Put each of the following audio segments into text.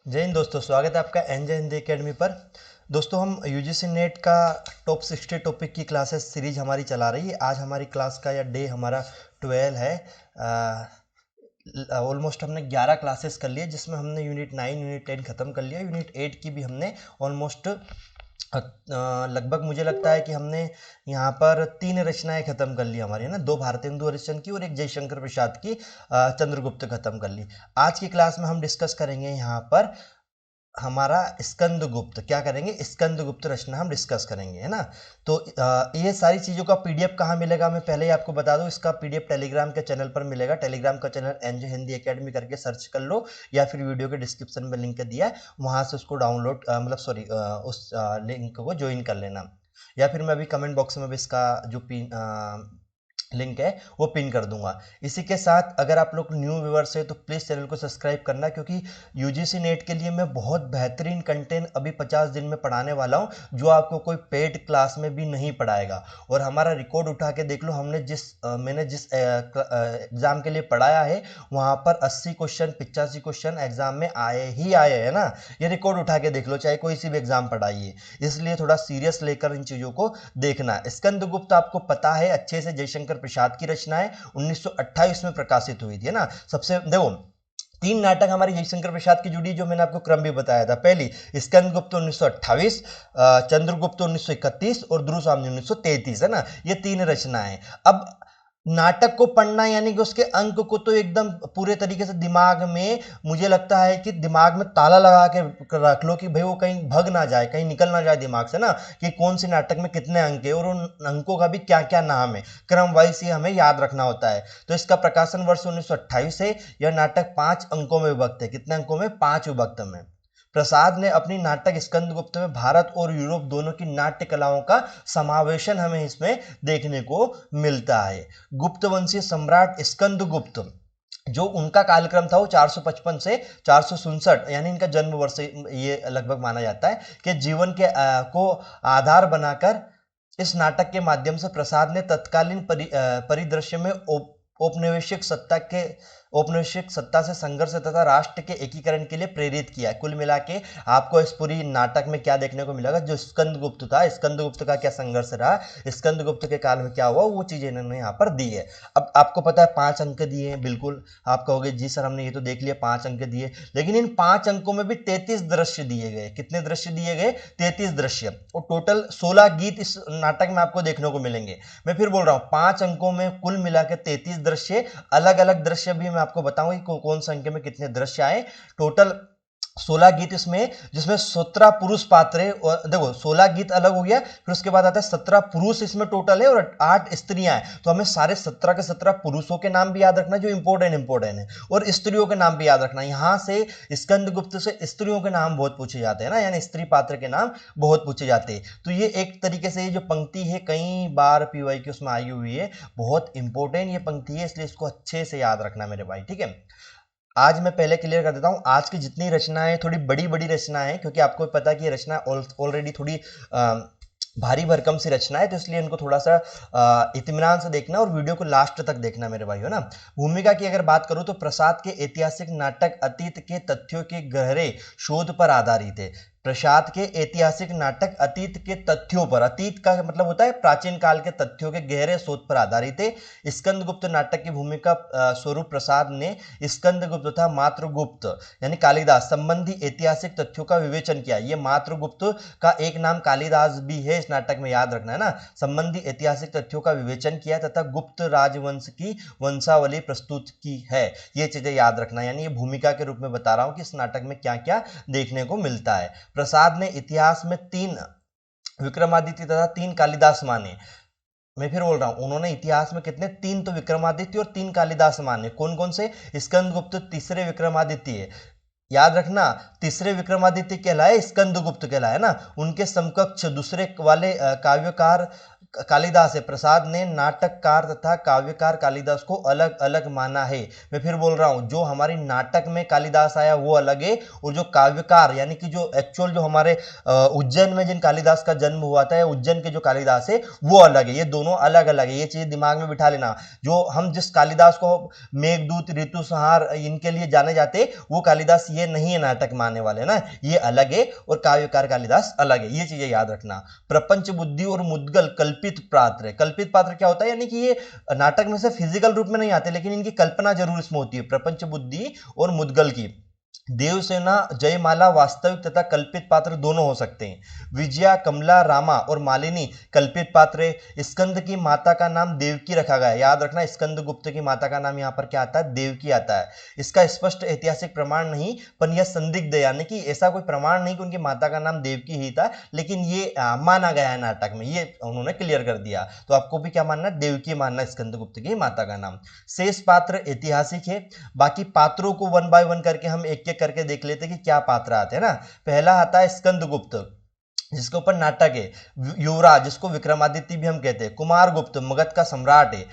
जय हिंद दोस्तों, स्वागत है आपका एनजे हिंदी एकेडमी पर। दोस्तों, हम यूजीसी नेट का टॉप 60 टॉपिक की क्लासेस सीरीज हमारी चला रही है। आज हमारी क्लास का या डे हमारा 12 है। ऑलमोस्ट हमने 11 क्लासेस कर लिए, जिसमें हमने यूनिट 9 यूनिट 10 ख़त्म कर लिया। यूनिट 8 की भी हमने ऑलमोस्ट लगभग मुझे लगता है कि हमने यहाँ पर 3 रचनाएं खत्म कर ली हमारी, है ना। 2 भारतेंदु हरिश्चंद्र की और एक जयशंकर प्रसाद की चंद्रगुप्त खत्म कर ली। आज की क्लास में हम डिस्कस करेंगे यहाँ पर हमारा स्कंदगुप्त। क्या करेंगे? स्कंदगुप्त रचना हम डिस्कस करेंगे, है ना। तो ये सारी चीज़ों का पीडीएफ कहाँ मिलेगा, मैं पहले ही आपको बता दूं। इसका पीडीएफ टेलीग्राम के चैनल पर मिलेगा। टेलीग्राम का चैनल एनजे हिंदी एकेडमी करके सर्च कर लो, या फिर वीडियो के डिस्क्रिप्शन में लिंक दिया है, वहाँ से उसको डाउनलोड मतलब सॉरी उस लिंक को ज्वाइन कर लेना। या फिर मैं अभी कमेंट बॉक्स में भी इसका जो लिंक है वो पिन कर दूंगा। इसी के साथ अगर आप लोग न्यू व्यूअर्स है तो प्लीज़ चैनल को सब्सक्राइब करना, क्योंकि यूजीसी नेट के लिए मैं बहुत बेहतरीन कंटेंट अभी 50 दिन में पढ़ाने वाला हूं, जो आपको कोई पेड क्लास में भी नहीं पढ़ाएगा। और हमारा रिकॉर्ड उठा के देख लो, मैंने जिस एग्ज़ाम के लिए पढ़ाया है, वहाँ पर 80 क्वेश्चन 85 क्वेश्चन एग्ज़ाम में आए ही आए, है ना। ये रिकॉर्ड उठा के देख लो, चाहे कोई सी भी एग्ज़ाम पढ़ाइए। इसलिए थोड़ा सीरियस लेकर इन चीज़ों को देखना। स्कंदगुप्त आपको पता है अच्छे से, जयशंकर प्रसाद की रचना है, 1928 में प्रकाशित हुई थी, है ना। सबसे देखो, 3 नाटक हमारे जयशंकर प्रसाद की जुड़ी, जो मैंने आपको क्रम भी बताया था। पहली स्कंदगुप्त 1928, चंद्रगुप्त 1931 और ध्रुव स्वामी 1933, है ना। ये 3 रचनाएं। अब नाटक को पढ़ना यानी कि उसके अंक को तो एकदम पूरे तरीके से दिमाग में, मुझे लगता है कि दिमाग में ताला लगा के रख लो, कि भाई वो कहीं भग ना जाए, कहीं निकल ना जाए दिमाग से ना, कि कौन सी नाटक में कितने अंक है और उन अंकों का भी क्या क्या नाम है। क्रम वाइज ही हमें याद रखना होता है। तो इसका प्रकाशन वर्ष 1928 है। यह नाटक 5 अंकों में विभक्त है। कितने अंकों में? 5 विभक्त में। प्रसाद ने अपनी नाटक स्कंदगुप्त में भारत और यूरोप दोनों की नाट्य कलाओं का समावेशन हमें इसमें देखने को मिलता है। गुप्त वंशीय सम्राट स्कंदगुप्त, जो उनका कालक्रम था वो 455 से 467, यानी इनका जन्म वर्ष ये लगभग माना जाता है, कि जीवन के को आधार बनाकर इस नाटक के माध्यम से प्रसाद ने तत्कालीन परिदृश्य में औपनिवेशिक सत्ता से संघर्ष तथा राष्ट्र के एकीकरण के लिए प्रेरित किया। कुल मिला के आपको इस पूरी नाटक में क्या देखने को मिलेगा? जो स्कंदगुप्त था, स्कंदगुप्त का क्या संघर्ष रहा, स्कंदगुप्त के काल में क्या हुआ, वो चीजें इन्होंने यहाँ पर दी है। अब आपको पता है 5 अंक दिए हैं, बिल्कुल। आप कहोगे जी सर हमने ये तो देख लिया, 5 अंक दिए, लेकिन इन 5 अंकों में भी 33 दृश्य दिए गए। कितने दृश्य दिए गए? 33 दृश्य। और टोटल 16 गीत इस नाटक में आपको देखने को मिलेंगे। मैं फिर बोल रहा हूँ, 5 अंकों में कुल मिला के 33 दृश्य। अलग अलग दृश्य भी मैं आपको बताऊंगा कि कौन से अंक में कितने दृश्य आए। टोटल 16 गीत इसमें, जिसमें 17 पुरुष पात्र है। और देखो 16 गीत अलग हो गया, फिर उसके बाद आता है 17 पुरुष इसमें टोटल है और 8 स्त्रियां हैं। तो हमें सारे 17 के 17 पुरुषों के नाम भी याद रखना, जो इंपोर्टेंट है, और स्त्रियों के नाम भी याद रखना। यहां से स्कंदगुप्त से स्त्रियों के नाम बहुत पूछे जाते हैं ना, यानी स्त्री पात्र के नाम बहुत पूछे जाते हैं। तो ये एक तरीके से ये जो पंक्ति है, कई बार पीवाई की उसमें आई हुई है, बहुत इंपॉर्टेंट ये पंक्ति है, इसलिए इसको अच्छे से याद रखना मेरे भाई, ठीक है। आज मैं पहले क्लियर कर देता हूँ, आज की जितनी रचनाएं थोड़ी बड़ी बड़ी रचनाएं हैं, क्योंकि आपको पता है कि ये रचना ऑलरेडी थोड़ी भारी भरकम सी रचना है, तो इसलिए इनको थोड़ा सा इत्मीनान से देखना और वीडियो को लास्ट तक देखना मेरे भाई, हो ना। भूमिका की अगर बात करूं तो प्रसाद के ऐतिहासिक नाटक अतीत के तथ्यों के गहरे शोध पर आधारित है। प्रसाद के ऐतिहासिक नाटक अतीत के तथ्यों पर, अतीत का मतलब होता है प्राचीन काल के तथ्यों के गहरे शोध पर आधारित है। स्कंदगुप्त नाटक की भूमिका स्वरूप प्रसाद ने स्कंदगुप्त तथा मातृगुप्त यानी कालिदास संबंधी ऐतिहासिक तथ्यों का विवेचन किया। ये मातृगुप्त का एक नाम कालिदास भी है, इस नाटक में याद रखना, है ना। संबंधी ऐतिहासिक तथ्यों का विवेचन किया तथा गुप्त राजवंश की वंशावली प्रस्तुत की है। ये चीजें याद रखना, यानी ये भूमिका के रूप में बता रहा हूं कि इस नाटक में क्या क्या देखने को मिलता है। प्रसाद ने इतिहास में 3 विक्रमादित्य तथा 3 कालिदास माने। मैं फिर बोल रहा हूं, उन्होंने इतिहास में कितने? 3 तो विक्रमादित्य और 3 कालिदास माने। कौन कौन से? स्कंदगुप्त तीसरे विक्रमादित्य, याद रखना, तीसरे विक्रमादित्य कहलाए, स्कंदगुप्त कहलाए ना। उनके समकक्ष दूसरे वाले काव्यकार कालिदास है, प्रसाद ने नाटककार तथा काव्यकार कालिदास को अलग अलग माना है। मैं फिर बोल रहा हूं, जो हमारी नाटक में कालिदास आया वो अलग है, और जो काव्यकार यानी कि जो एक्चुअल जो हमारे उज्जैन में जिन कालिदास का जन्म हुआ था, उज्जैन के जो कालिदास है वो अलग है। ये दोनों अलग अलग है, ये चीज दिमाग में बिठा लेना। जो हम जिस कालिदास को मेघदूत, ऋतु संहार इनके लिए जाने जाते, वो कालिदास ये नहीं है नाटक में आने वाले ना, ये अलग है, और काव्यकार कालिदास अलग है, ये चीजें याद रखना। प्रपंच बुद्धि और मुद्गल कल्पित पात्र है। कल्पित पात्र क्या होता है, यानी कि ये नाटक में से फिजिकल रूप में नहीं आते, लेकिन इनकी कल्पना जरूर इसमें होती है। प्रपंच बुद्धि और मुद्गल की। देवसेना, जयमाला वास्तविक तथा कल्पित पात्र दोनों हो सकते हैं। विजया, कमला, रामा और मालिनी कल्पित पात्र है। स्कंद की माता का नाम देवकी रखा गया है, याद रखना, स्कंद गुप्त की माता का नाम यहाँ पर क्या आता है, देवकी आता है। इसका स्पष्ट ऐतिहासिक प्रमाण नहीं, पर यह संदिग्ध है, यानी कि ऐसा कोई प्रमाण नहीं कि उनकी माता का नाम देवकी ही था, लेकिन ये माना गया है नाटक में, ये उन्होंने क्लियर कर दिया। तो आपको भी क्या मानना, देवकी मानना स्कंद गुप्त की माता का नाम। शेष पात्र ऐतिहासिक है। बाकी पात्रों को वन बाय वन करके हम एक एक करके देख लेते कि क्या पात्र आते हैं ना। पहला आता है स्कंदगुप्त, जिसके ऊपर नाटक है। युवराज, जिसको विक्रमादित्य भी हम कहते हैं। कुमारगुप्त मगध का सम्राट है।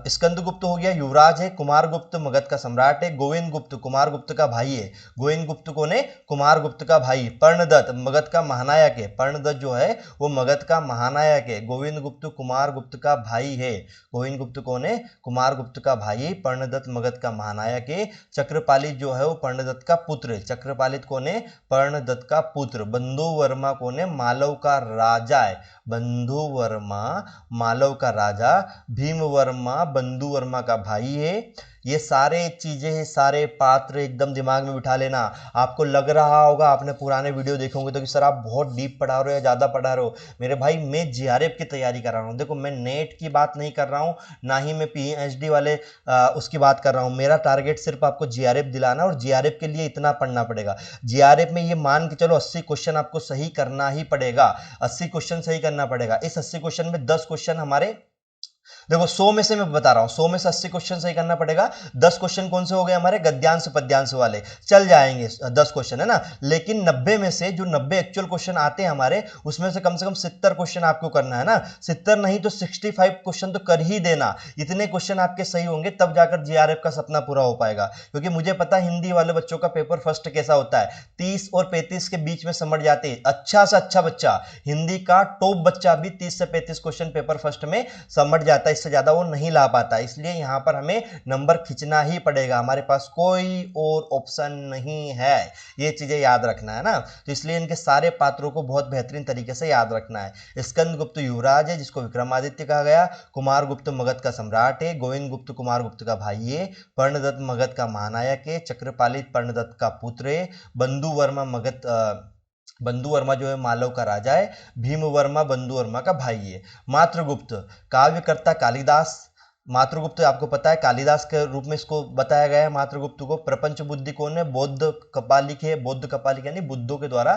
स्कंदगुप्त हो गया, युवराज है। कुमारगुप्त मगध का सम्राट है। गोविंदगुप्त कुमारगुप्त का भाई है। गोविंदगुप्त कौन है, कुमारगुप्त का भाई। पर्णदत्त मगध का महानायक है। पर्णदत्त जो है वो मगध का महानायक है। गोविंदगुप्त कुमारगुप्त का भाई है। गोविंदगुप्त कौन है, कुमारगुप्त का भाई। पर्णदत्त मगध का महानायक है। चक्रपालित जो है वो पर्णदत्त का पुत्र है। चक्रपालित कौन है, पर्णदत्त का पुत्र। बंधु वर्मा कौन है, मालव का राजा है। बंधु वर्मा मालव का राजा। भीम वर्मा बंधु वर्मा का भाई है। ये सारे चीजें हैं, सारे पात्र एकदम दिमाग में बिठा लेना। आपको लग रहा होगा, आपने पुराने वीडियो देखे होंगे तो कि सर आप बहुत डीप पढ़ा रहे हो या ज्यादा पढ़ा रहे हो। मेरे भाई मैं जीआरएफ की तैयारी कर रहा हूँ। देखो मैं नेट की बात नहीं कर रहा हूँ, ना ही मैं पीएचडी वाले उसकी बात कर रहा हूँ। मेरा टारगेट सिर्फ आपको जीआरएफ दिलाना, और जीआरएफ के लिए इतना पढ़ना पड़ेगा। जीआरएफ में ये मान के चलो 80 क्वेश्चन आपको सही करना ही पड़ेगा। 80 क्वेश्चन सही करना पड़ेगा। इस 80 क्वेश्चन में 10 क्वेश्चन हमारे, देखो 100 में से मैं बता रहा हूं, 100 में से 80 क्वेश्चन सही करना पड़ेगा। 10 क्वेश्चन कौन से हो गए हमारे, गद्यांश पद्यांश वाले, चल जाएंगे 10 क्वेश्चन, है ना। लेकिन 90 में से जो 90 एक्चुअल क्वेश्चन आते हैं हमारे, उसमें से कम 70 क्वेश्चन आपको करना है ना। 70 नहीं तो 65 क्वेश्चन तो कर ही देना। इतने क्वेश्चन आपके सही होंगे तब जाकर जीआरएफ का सपना पूरा हो पाएगा। क्योंकि मुझे पता हिंदी वाले बच्चों का पेपर फर्स्ट कैसा होता है, 30 और 35 के बीच में समझ जाते हैं। अच्छा से अच्छा बच्चा, हिंदी का टॉप बच्चा भी 30 से 35 क्वेश्चन पेपर फर्स्ट में समझ जाता है, इससे ज्यादा वो नहीं ला पाता। इसलिए यहां पर हमें नंबर खींचना ही पड़ेगा, हमारे पास कोई और ऑप्शन नहीं है। ये चीजें याद रखना है ना। तो इसलिए इनके सारे पात्रों को बहुत बेहतरीन तरीके से याद रखना है। स्कंदगुप्त युवराज है, जिसको विक्रमादित्य कहा गया। कुमारगुप्त मगध का सम्राट है। गोविंदगुप्त कुमारगुप्त का भाई है। पर्णदत्त मगध का महानायक है। चक्रपालित पर्णदत्त का पुत्र है। बंधु वर्मा बंधु वर्मा जो है मालव का राजा है। भीम वर्मा बंधु वर्मा का भाई है। मातृगुप्त काव्यकर्ता कालिदास। मातृगुप्त आपको पता है कालिदास के रूप में इसको बताया गया है। मातृगुप्त को प्रपंच बुद्धि कौन है, बौद्ध कपालिक है। बौद्ध कपालिक यानी बुद्धों के द्वारा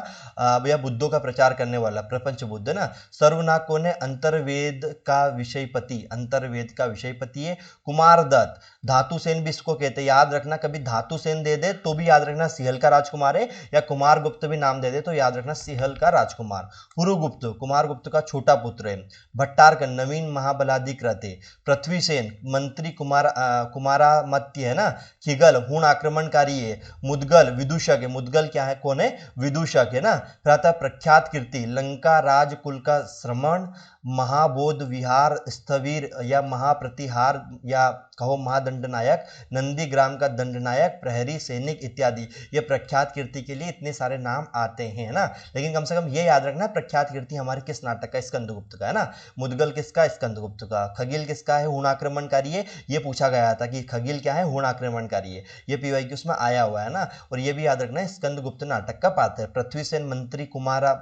या बुद्धों का प्रचार करने वाला प्रपंच बुद्ध है ना। सर्वनाग कौन है, अंतर्वेद का विषयपति, अंतर्वेद का विषयपति है। कुमारदत्त, धातुसेन भी इसको कहते हैं, याद रखना। कभी धातुसेन दे दे तो भी याद रखना सिहल का राजकुमार है, या कुमारगुप्त भी नाम दे दे तो याद रखना सिहल का राजकुमार। पुरुगुप्त कुमारगुप्त का छोटा पुत्र है। भट्टारक नवीन महाबलाधिकृत है। पृथ्वीसेन मंत्री कुमारामत्य है ना। खिगल हूण आक्रमणकारी है। मुदगल विदूषक है। मुदगल क्या है, कौन है, विदूषक है ना। प्रातः प्रख्यात कीर्ति लंका राजकुल का श्रमण। महाबोध विहार स्थवीर या महाप्रतिहार या कहो महादंडनायक। नंदीग्राम का दंडनायक, प्रहरी सैनिक इत्यादि। ये प्रख्यात कीर्ति के लिए इतने सारे नाम आते हैं ना। लेकिन कम से कम ये याद रखना प्रख्यात कीर्ति हमारे किस नाटक का, स्कंदगुप्त का है ना। मुदगल किसका, स्कंदगुप्त का। खगिल किसका है, हूण आक्रमणकारी है। ये पूछा गया था कि खगिल क्या है, हूण आक्रमणकारी है। ये पीवाईक्यू में आया हुआ है ना। और ये भी याद रखना स्कंदगुप्त नाटक का पात्र है। पृथ्वीसेन मंत्री कुमारा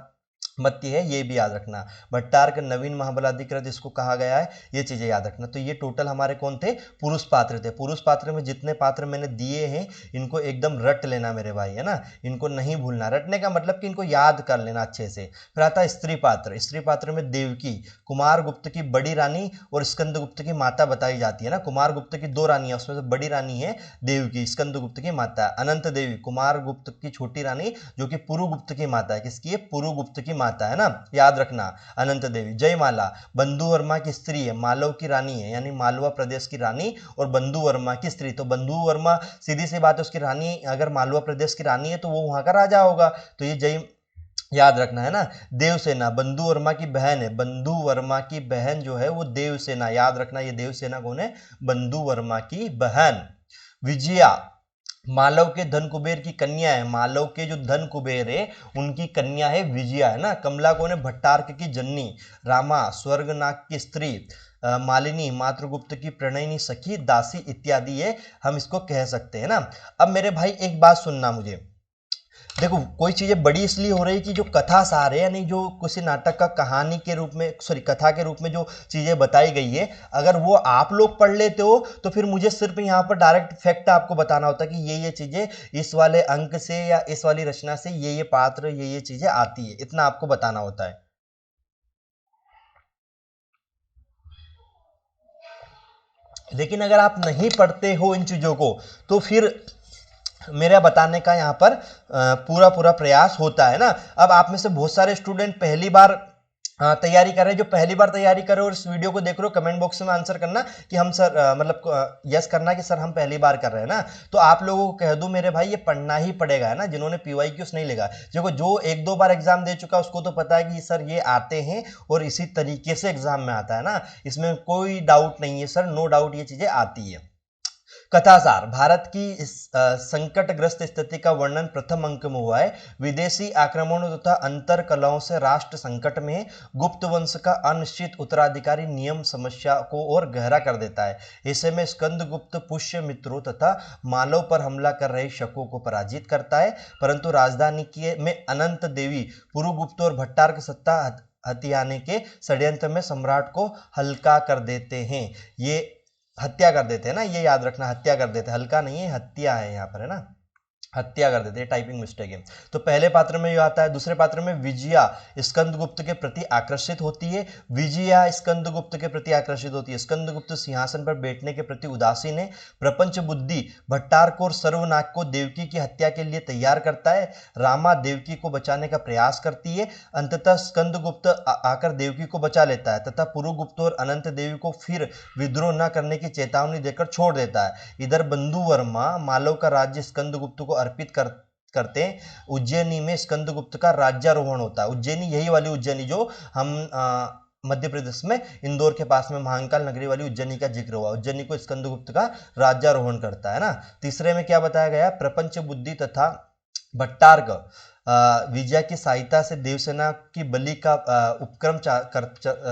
मत्य है, ये भी याद रखना। भट्टारक नवीन महाबलाधिकृत इसको कहा गया है, ये चीजें याद रखना। तो ये टोटल हमारे कौन थे, पुरुष पात्र थे। पुरुष पात्र में जितने पात्र मैंने दिए हैं इनको एकदम रट लेना मेरे भाई, है ना। इनको नहीं भूलना। रटने का मतलब कि इनको याद कर लेना अच्छे से। फिर आता है स्त्री पात्र। स्त्री पात्र में देवकी कुमारगुप्त की बड़ी रानी और स्कंदगुप्त की माता बताई जाती है ना। कुमारगुप्त की 2 रानियां, उसमें से बड़ी रानी है देवकी, स्कंदगुप्त की माता। अनंत देवी कुमारगुप्त की छोटी रानी, जो कि पुरुगुप्त की माता है। किसकी है, पुरुगुप्त की माता आता है ना, याद रखना। अनंत देवी। जयमाला बंधु वर्मा की स्त्री है, मालव की रानी है, यानी मालवा प्रदेश की रानी और बंधु वर्मा की स्त्री। तो बंधु वर्मा सीधी सी बात है, उसकी रानी अगर मालवा प्रदेश की रानी है तो वो वहां का राजा होगा। तो ये जय याद रखना है ना। देवसेना बंधु वर्मा की बहन है, बंधु वर्मा की बहन जो है वो देवसेना, याद रखना ये देवसेना कौन है, बंधु वर्मा की बहन। विजया मालव के धन कुबेर की कन्या है, मालव के जो धन कुबेर है उनकी कन्या है विजया, है ना। कमला कौन है, भट्टार्क की जननी। रामा स्वर्गनाग की स्त्री। मालिनी मातृगुप्त की प्रणयनी सखी दासी इत्यादि है, हम इसको कह सकते हैं ना। अब मेरे भाई एक बात सुनना, मुझे देखो कोई चीजें बड़ी इसलिए हो रही कि जो कथा सार है, यानी जो किसी नाटक का कहानी के रूप में, सॉरी कथा के रूप में जो चीजें बताई गई है, अगर वो आप लोग पढ़ लेते हो तो फिर मुझे सिर्फ यहाँ पर डायरेक्ट फैक्ट आपको बताना होता है कि ये चीजें इस वाले अंक से या इस वाली रचना से ये पात्र ये चीजें आती है, इतना आपको बताना होता है। लेकिन अगर आप नहीं पढ़ते हो इन चीजों को तो फिर मेरा बताने का यहाँ पर पूरा पूरा प्रयास होता है ना। अब आप में से बहुत सारे स्टूडेंट पहली बार तैयारी कर रहे हैं, जो पहली बार तैयारी कर रहे हो और इस वीडियो को देख रहे हो, कमेंट बॉक्स में आंसर करना कि हम सर मतलब यस करना कि सर हम पहली बार कर रहे हैं ना। तो आप लोगों को कह दूं मेरे भाई, ये पढ़ना ही पड़ेगा, है ना। जिन्होंने PYQs नहीं लेगा, देखो जो एक दो बार एग्जाम दे चुका उसको तो पता है कि सर ये आते हैं और इसी तरीके से एग्जाम में आता है ना, इसमें कोई डाउट नहीं है सर, नो डाउट ये चीजें आती है। कथासार भारत की इस संकटग्रस्त स्थिति का वर्णन प्रथम अंक में हुआ है। विदेशी आक्रमणों तथा अंतर कलाओं से राष्ट्र संकट में गुप्त वंश का अनिश्चित उत्तराधिकारी नियम समस्या को और गहरा कर देता है। ऐसे में स्कंदगुप्त पुष्य मित्रों तथा मालव पर हमला कर रहे शकों को पराजित करता है, परंतु राजधानी में अनंत देवी पुरुगुप्त और भट्टार्क सत्ता हथियाने के षड्यंत्र में सम्राट को हल्का कर देते हैं। ये हत्या कर देते हैं ना, ये याद रखना, हत्या कर देते हैं, हल्का नहीं है, हत्या है यहाँ पर, है ना, हत्या कर देते हैं, टाइपिंग मिस्टेक है। तो पहले पात्र में ये आता है। दूसरे पात्र में विजया स्कंदगुप्त के प्रति आकर्षित होती है, विजया स्कंदगुप्त के प्रति आकर्षित होती है। स्कंदगुप्त सिंहासन पर बैठने के प्रति उदासीन है। प्रपंच बुद्धि भट्टार्क और सर्वनाग को देवकी की हत्या के लिए तैयार करता है। रामा देवकी को बचाने का प्रयास करती है, अंततः स्कंदगुप्त आकर देवकी को बचा लेता है तथा पुरुगुप्त और अनंत देवी को फिर विद्रोह न करने की चेतावनी देकर छोड़ देता है। इधर बंधु वर्मा मालव का राज्य स्कंदगुप्त को अर्पित करते हैं। उज्जैनी में स्कंदगुप्त का राज्यारोहण होता है। उज्जैनी यही वाली उज्जैनी जो हम मध्य प्रदेश में इंदौर के पास में महाकाल नगरी वाली उज्जैनी का जिक्र हुआ, उज्जैनी को स्कंदगुप्त का राज्यारोहण करता है ना। तीसरे में क्या बताया गया, प्रपंच बुद्धि तथा भट्टार्क विजय की सहायता से देवसेना की बलि का उपक्रम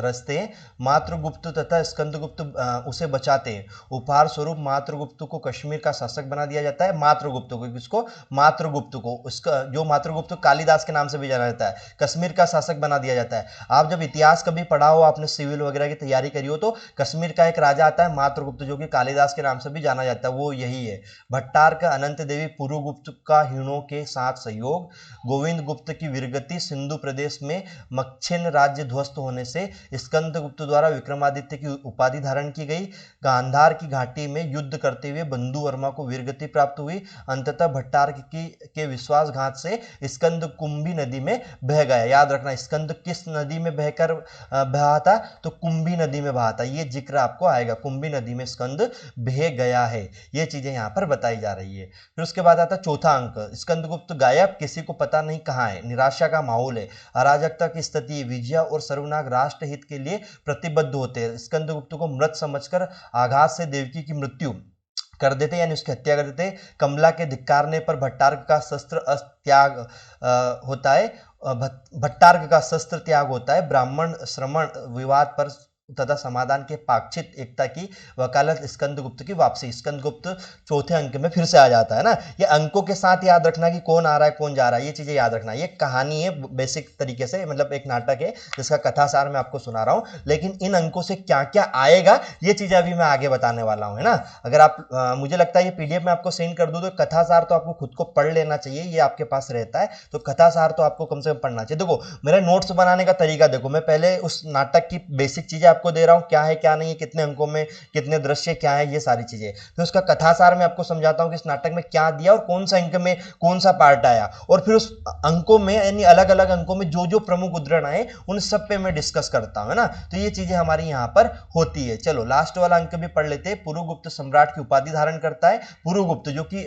रचते हैं। मातृगुप्त तथा स्कंदगुप्त उसे बचाते हैं। उपहार स्वरूप मातृगुप्त को कश्मीर का शासक बना दिया जाता है। मातृगुप्त को, किसको, मातृगुप्त को, उसका जो मातृगुप्त कालिदास के नाम से भी जाना जाता है, कश्मीर का शासक बना दिया जाता है। आप जब इतिहास कभी पढ़ा हो, आपने सिविल वगैरह की तैयारी करी हो, तो कश्मीर का एक राजा आता है मातृगुप्त, जो कि कालिदास के नाम से भी जाना जाता है, वो यही है। भट्टार्क अनंत देवी पुरुगुप्त का हिणों के साथ सहयोग। गोविंद गुप्त की वीरगति। सिंधु प्रदेश में मच्छिन राज्य ध्वस्त होने से स्कंदगुप्त द्वारा विक्रमादित्य की उपाधि धारण की गई। गांधार की घाटी में युद्ध करते हुए बंधु वर्मा को वीरगति प्राप्त हुई। अंततः भट्टार्क के विश्वासघात से स्कंद कुंभी नदी में बह गया। याद रखना, स्कंद किस नदी में बहकर बहा था, तो कुंभी नदी में बहा था, ये जिक्र आपको आएगा, कुंभी नदी में स्कंद बह गया है, ये चीजें यहाँ पर बताई जा रही है। फिर उसके बाद आता चौथा अंक, स्कंदगुप्त गायब, किसी को पता नहीं कहाँ है, निराशा का माहौल है, अराजकता की स्थिति। विजय और सर्वनाग राष्ट्र हित के लिए प्रतिबद्ध होते हैं। स्कंदगुप्त को मृत समझकर आघात से देवकी की मृत्यु कर देते, यानी उसकी हत्या कर देते। कमला के धिक्कारने पर भट्टार्क का शस्त्र त्याग होता है, भट्टार्क का शस्त्र त्याग होता है। ब्राह्मण श्रमण विवाद पर तथा समाधान के पाक्षिक एकता की वकालत स्कंदगुप्त की वापसी। स्कंदगुप्त चौथे अंक में फिर से आ जाता है ना। ये अंकों के साथ याद रखना कि कौन आ रहा है कौन जा रहा है, ये चीजें याद रखना। ये कहानी है बेसिक तरीके से, मतलब एक नाटक है जिसका कथासार मैं आपको सुना रहा हूँ, लेकिन इन अंकों से क्या क्या आएगा ये चीजें अभी मैं आगे बताने वाला हूँ, है ना। अगर आप मुझे लगता है ये PDF में आपको सेंड कर दूँ, तो कथासार तो आपको खुद को पढ़ लेना चाहिए, ये आपके पास रहता है, तो कथासार तो आपको कम से कम पढ़ना चाहिए। देखो मेरा नोट्स बनाने का तरीका देखो, मैं पहले उस नाटक की बेसिक चीजें आपको दे रहा हूँ, क्या है क्या नहीं है, कितने अंकों में कितने दृश्य क्या है, ये सारी चीजें। फिर उसका कथासार मैं आपको समझाता हूँ कि इस नाटक में क्या दिया और कौन सा अंक में कौन सा पार्ट आया, और फिर उस अंकों में यानी अलग अलग अंकों में जो जो प्रमुख उद्धरण आए उन सब पे मैं डिस्कस करता हूँ, है ना। तो ये चीजें हमारी यहाँ पर होती है। चलो लास्ट वाला अंक भी पढ़ लेते हैं। पुरुगुप्त सम्राट की उपाधि धारण करता है। पुरुगुप्त जो कि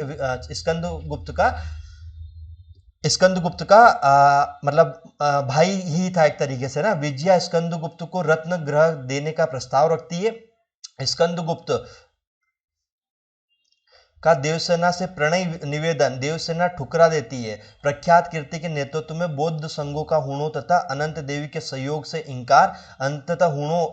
स्कंदगुप्त का मतलब भाई ही था एक तरीके से ना। विजया स्कंदगुप्त को रत्न ग्रह देने का प्रस्ताव रखती है। स्कंदगुप्त का देवसेना से प्रणय निवेदन देवसेना ठुकरा देती है। प्रख्यात कीर्ति के नेतृत्व में बौद्ध संघों का हुणों तथा अनंत देवी के सहयोग से इंकार, अंततः हुणों